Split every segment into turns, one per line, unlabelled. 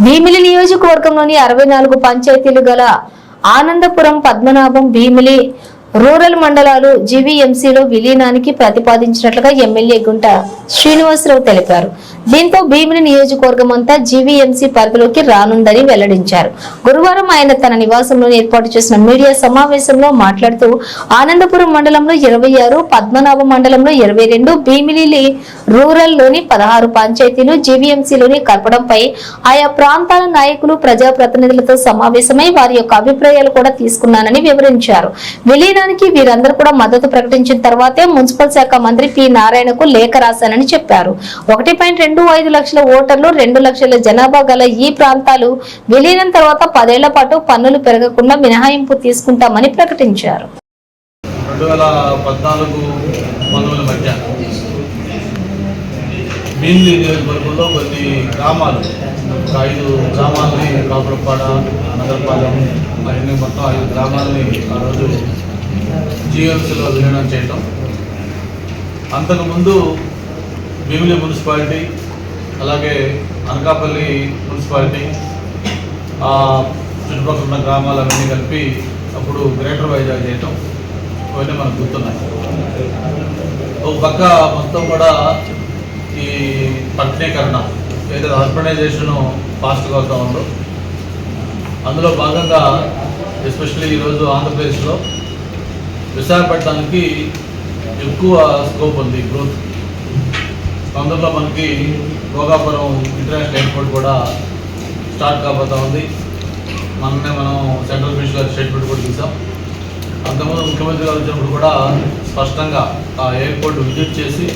భీమిలి నియోజకవర్గంలోని 64 పంచాయతీలు గల ఆనందపురం, పద్మనాభం, భీమిలి రూరల్ మండలాలు జీవీఎంసీలో విలీనానికి ప్రతిపాదించినట్లుగా ఎమ్మెల్యే గుంట శ్రీనివాసరావు తెలిపారు. దీంతో భీమిలి నియోజకవర్గం అంతా జీవీఎంసీ పరిధిలోకి రానుందని వెల్లడించారు. గురువారం ఆయన తన నివాసంలో ఏర్పాటు చేసిన మీడియా సమావేశంలో మాట్లాడుతూ ఆనందపురం మండలంలో 26, పద్మనాభం మండలంలో 22, భీమిలి రూరల్ లోని 16 పంచాయతీలు జీవీఎంసీలోని కలపడంపై ఆయా ప్రాంతాల నాయకులు, ప్రజాప్రతినిధులతో సమావేశమై వారి యొక్క అభిప్రాయాలు కూడా తీసుకున్నానని వివరించారు. విలీనానికి వీరందరూ కూడా మద్దతు ప్రకటించిన తర్వాతే మున్సిపల్ శాఖ మంత్రి పి నారాయణకు లేఖ రాశానని చెప్పారు. 1.25 లక్షల ఓటర్లు, 2 లక్షల జనాభా గల ఈ ప్రాంతాలు విలీనం తర్వాత 10 ఏళ్ల పాటు పన్నులు పెరగకుండా మినహాయింపు తీసుకుంటామని ప్రకటించారు.
2014 మధ్య భీమిలి నియోజకవర్గంలో కొన్ని గ్రామాలు, 5 గ్రామాలని, కాపురపాడ, నగరపాలెం, అవన్నీ మొత్తం 5 గ్రామాలని ఆ రోజు జీఎంసీలో విలీనం చేయటం. అంతకుముందు భీమిలి మున్సిపాలిటీ, అలాగే అనకాపల్లి మున్సిపాలిటీ, చుట్టుపక్కల ఉన్న గ్రామాలన్నీ కలిపి అప్పుడు గ్రేటర్ వైజాగ్ చేయటం ఇవన్నీ మనకు గుర్తున్నాయి. ఒక పక్క మొత్తం కూడా ఈ పట్టణీకరణ, ఏదైతే అర్బనైజేషన్ ఫాస్ట్గా అవుతూ ఉందో అందులో భాగంగా ఎస్పెషల్లీ ఈరోజు ఆంధ్రప్రదేశ్లో విశాఖపట్నానికి ఎక్కువ స్కోప్ ఉంది గ్రోత్. అందులో మనకి భోగాపురం ఇంటర్నేషనల్ ఎయిర్పోర్ట్ కూడా స్టార్ట్ కాబోతూ ఉంది. మనం సెంట్రల్ మినిస్టర్ గారి స్టేట్మెంట్ కూడా చూసాం. అంతకుముందు ముఖ్యమంత్రి గారు వచ్చినప్పుడు కూడా స్పష్టంగా ఆ ఎయిర్పోర్ట్ విజిట్ చేసి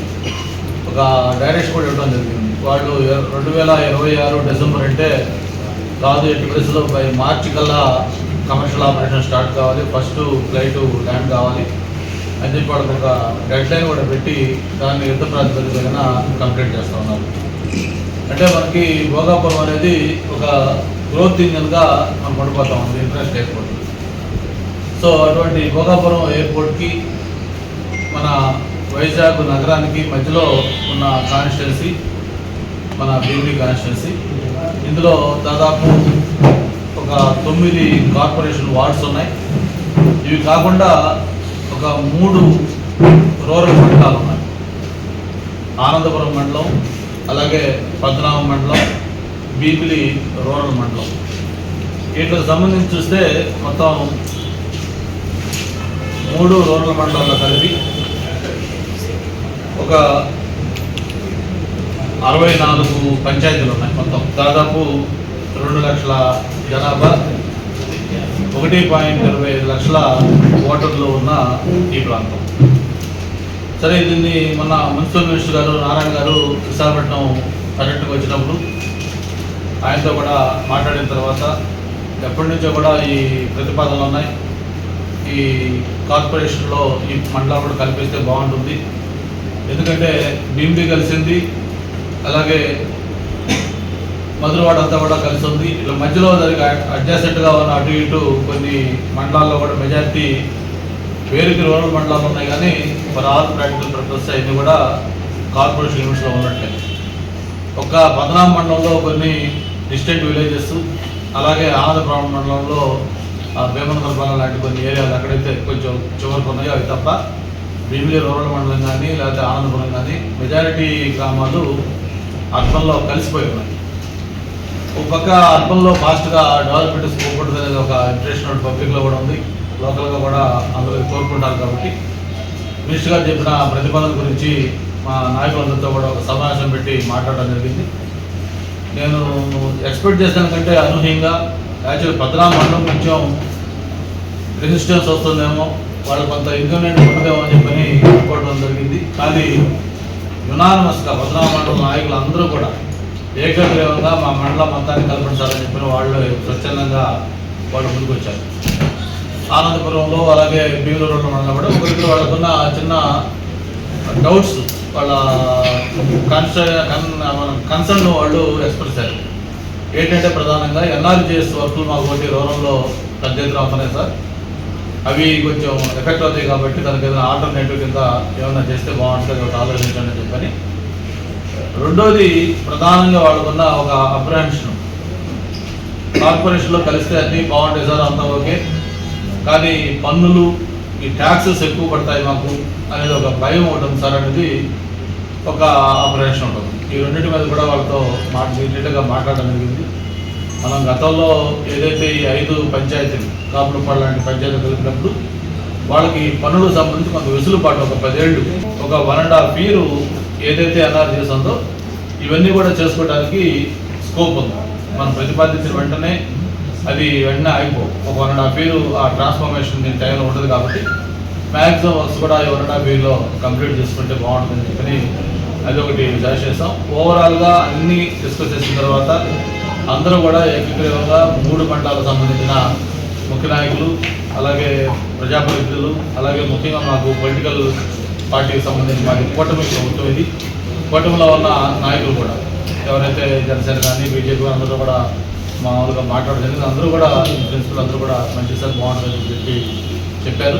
ఒక డైరెక్షన్ కూడా ఇవ్వడం జరిగింది. వాళ్ళు 2026 డిసెంబర్ అంటే కాదు, ఎట్టి పరిస్థితుల్లో బై మార్చి కల్లా కమర్షియల్ ఆపరేషన్ స్టార్ట్ కావాలి, ఫస్ట్ ఫ్లైట్ ల్యాండ్ కావాలి అని చెప్పి వాళ్ళకి ఒక డెడ్ లైన్ కూడా పెట్టి దాన్ని యుద్ధ ప్రాతిపదికన కంప్లీట్ చేస్తూ ఉన్నారు. అంటే మనకి భోగాపురం అనేది ఒక గ్రోత్ ఇంజన్గా మనం పడిపోతా ఉంది ఇంటర్నేషనల్ ఎయిర్పోర్ట్. సో అటువంటి భోగాపురం ఎయిర్పోర్ట్కి మన వైజాగ్ నగరానికి మధ్యలో ఉన్న కాన్స్టిట్యున్సీ మన భీమిలి కాన్స్టిట్యున్సీ. ఇందులో దాదాపు ఒక 9 కార్పొరేషన్ వార్డ్స్ ఉన్నాయి. ఇవి కాకుండా ఒక 3 రూరల్ మండలాలు ఉన్నాయి. ఆనందపురం మండలం, అలాగే పద్మనాభం మండలం, భీమిలి రూరల్ మండలం. వీటికి సంబంధించి చూస్తే మొత్తం 3 రూరల్ మండలాల్లో కలిపి ఒక 64 పంచాయతీలు ఉన్నాయి. మొత్తం దాదాపు 2 లక్షల జనాభా, 1.25 లక్షల ఓటర్లు ఉన్న ఈ ప్రాంతం. సరే, దీన్ని మన మున్సిపల్ మినిస్టర్ గారు నారాయణ గారు విశాఖపట్నం పర్యటనకు వచ్చినప్పుడు ఆయనతో కూడా మాట్లాడిన తర్వాత ఎప్పటి నుంచో కూడా ఈ ప్రతిపాదనలు ఉన్నాయి. ఈ కార్పొరేషన్లో ఈ మండలాలు కూడా కల్పిస్తే బాగుంటుంది. ఎందుకంటే భీమిలి కలిసింది, అలాగే మధురవాడ అంతా కూడా కలిసి ఉంది. ఇట్లా మధ్యలో జరిగే అడ్జాసెంట్గా ఉన్న అటు ఇటు కొన్ని మండలాల్లో కూడా మెజారిటీ వేరుకి రూరల్ మండలాలు ఉన్నాయి. కానీ ఫర్ ఆల్ ప్రాక్టికల్ పర్పస్ అన్నీ కూడా కార్పొరేషన్ లిమిట్స్లో ఉన్నట్లే. ఒక పద్మనాభం మండలంలో కొన్ని డిస్టెంట్ విలేజెస్, అలాగే ఆనందపురం మండలంలో భీమనగరపాలెం లాంటి కొన్ని ఏరియాలు ఎక్కడైతే కొంచెం చివరికి ఉన్నాయో అవి తప్ప భీమిలి రూరల్ మండలం కానీ లేకపోతే ఆనందపురం కానీ మెజారిటీ గ్రామాలు అర్బన్లో కలిసిపోయి ఉన్నాయి. ఒక పక్క అర్బన్లో ఫాస్ట్గా డెవలప్మెంట్ స్కోప్ ఉంటుంది అనేది ఒక ఇంప్రెషన్ పబ్లిక్లో కూడా ఉంది, లోకల్గా కూడా అందరూ కోరుకుంటారు. కాబట్టి మినిస్టర్ గారు చెప్పిన ప్రతిపాదన గురించి మా నాయకులందరితో కూడా ఒక సమావేశం పెట్టి మాట్లాడడం జరిగింది. నేను ఎక్స్పెక్ట్ చేసిన కంటే అనూహ్యంగా యాక్చువల్ పద్మనాభం మండలం కొంచెం రెసిస్టెన్స్ వస్తుందేమో, వాళ్ళు కొంత ఇన్కన్వీనియంట్ ఉండదేమో అని చెప్పని అనుకోవడం జరిగింది. కానీ యునానిమస్గా పద్మనాభం మండలం నాయకులు అందరూ కూడా ఏకగ్రీవంగా మా మండలం మొత్తాన్ని కల్పించాలని చెప్పిన వాళ్ళు స్వచ్ఛందంగా వాళ్ళు ముందుకు వచ్చారు. ఆనందపురంలో అలాగే భీమిలి రూరల్ మండలం కూడా ఒకరికి వాళ్ళకున్న చిన్న డౌట్స్, వాళ్ళ కన్సర్న్ వాళ్ళు ఎక్స్ప్రెస్ అయ్యారు. ఏంటంటే ప్రధానంగా ఎన్ఆర్జీఎస్ వర్కులు మాకు ఒకటి రూరల్లో పెద్ద ఎత్తున అవుతున్నాయి సార్, అవి కొంచెం ఎఫెక్ట్ అవుతాయి కాబట్టి దానికి ఏదైనా ఆల్టర్నేటివ్ కింద ఏమైనా చేస్తే బాగుంటుంది, ఒకటి ఆలోచించండి అని చెప్పని. రెండోది ప్రధానంగా వాళ్ళకున్న ఒక అప్రహెన్షన్, కార్పొరేషన్లో కలిస్తే అన్నీ బాగుంటాయి సార్, అంతా ఓకే, కానీ పన్నులు ఈ ట్యాక్సెస్ ఎక్కువ పడతాయి మాకు అనేది ఒక భయం ఉంటుంది సార్ అనేది ఒక ఆపరేషన్ ఉంటుంది. ఈ రెండింటి మీద కూడా వాళ్ళతో డీటెయిల్గా మాట్లాడడం జరిగింది. మనం గతంలో ఏదైతే ఈ 5 పంచాయతీలు కాపులపాడు లాంటి పంచాయతీలు కలిపినప్పుడు వాళ్ళకి పన్నులకు సంబంధించి కొంత వెసులుబాటు ఒక 10 ఏళ్ళు ఒక 1.5 year ఏదైతే ఎన్ఆర్ చేస్తుందో ఇవన్నీ కూడా చేసుకోవడానికి స్కోప్ ఉంది. మనం ప్రతిపాదించిన వెంటనే అది వెంటనే ఆగిపో ఒక 1.5 year ఆ ట్రాన్స్ఫర్మేషన్ దీని టైంలో ఉంటుంది కాబట్టి మ్యాక్సిమం వర్క్స్ కూడా ఈ 1.5 yearలో కంప్లీట్ చేసుకుంటే బాగుంటుందని చెప్పని అది ఒకటి సజెస్ట్ చేస్తాం. ఓవరాల్గా అన్నీ డిస్కస్ చేసిన తర్వాత అందరూ కూడా ఏకగ్రీవంగా 3 మండలాలకు సంబంధించిన ముఖ్య నాయకులు, అలాగే ప్రజాప్రతినిధులు, అలాగే ముఖ్యంగా మాకు పొలిటికల్ పార్టీకి సంబంధించి మాది కూటమి ప్రభుత్వం, ఇది కూటమిలో ఉన్న నాయకులు కూడా ఎవరైతే జనసేన కానీ బీజేపీ అందరూ కూడా మామూలుగా మాట్లాడలేదు. అందరూ కూడా ప్రిన్సిపల్ అందరూ కూడా మంచి సార్ బాగుంటుందని చెప్పి చెప్పారు.